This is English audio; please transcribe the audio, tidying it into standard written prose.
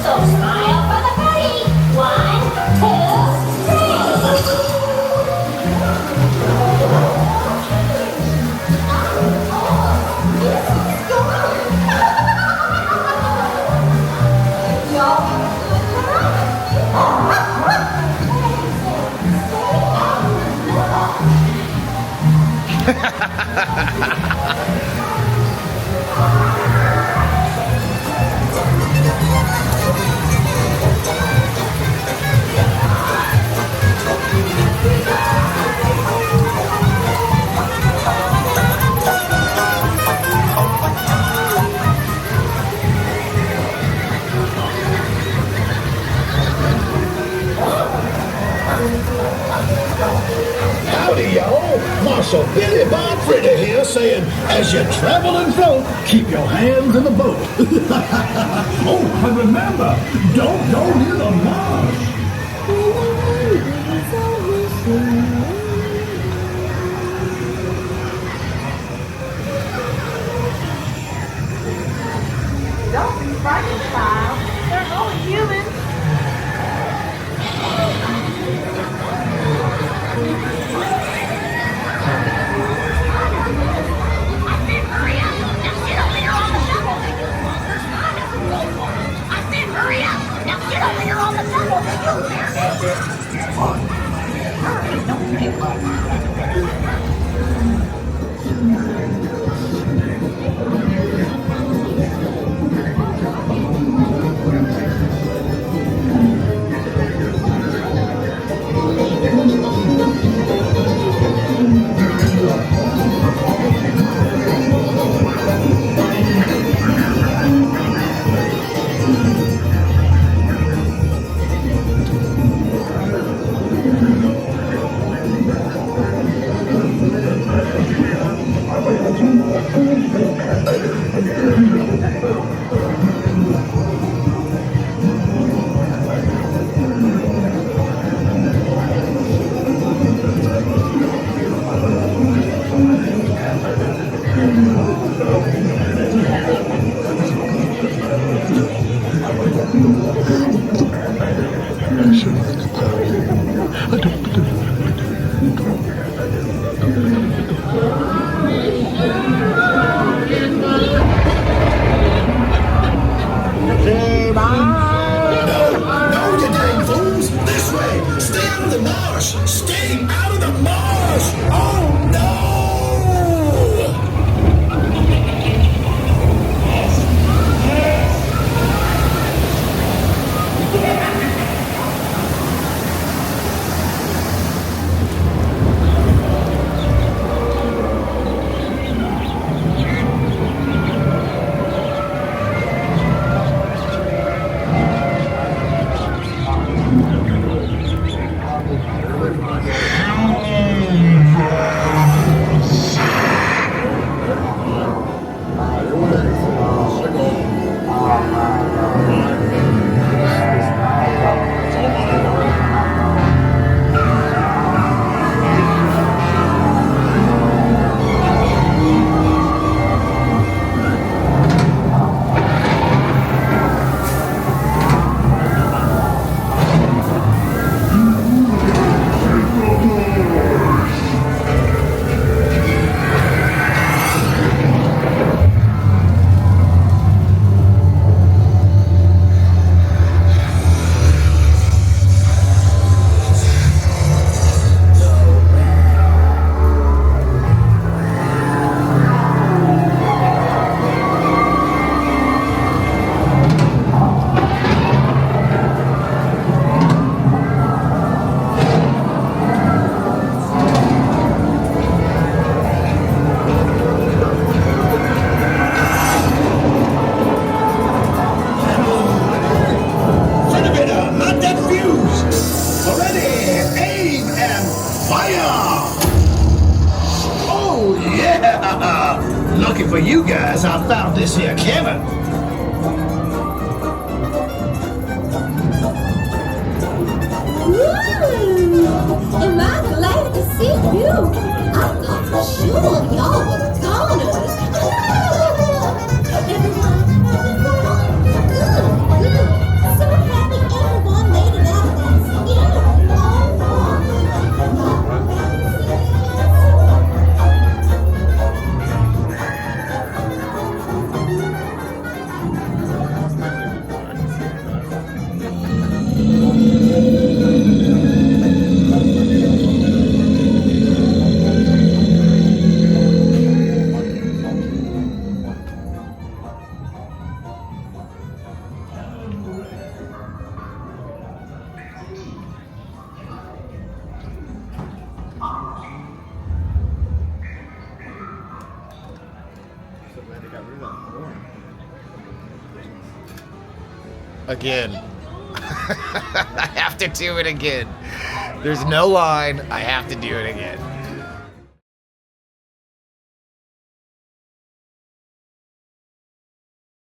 So smile for the party. 'Howdy, y'all. Marshal Billy Bob Fritter here saying, as you travel and float, keep your hands in the boat. Oh, and remember, don't go near the marsh. Don't be frightened, child. They're only humans. Hurry up! Now get over here on the double. Stay out of the marsh! Oh no! Lucky for you guys, I found this here cabin. Am I glad to see you? I thought for sure y'all were goners. Everyone, what's going on? Good. So again. I have to do it again. There's no line. I have to do it again.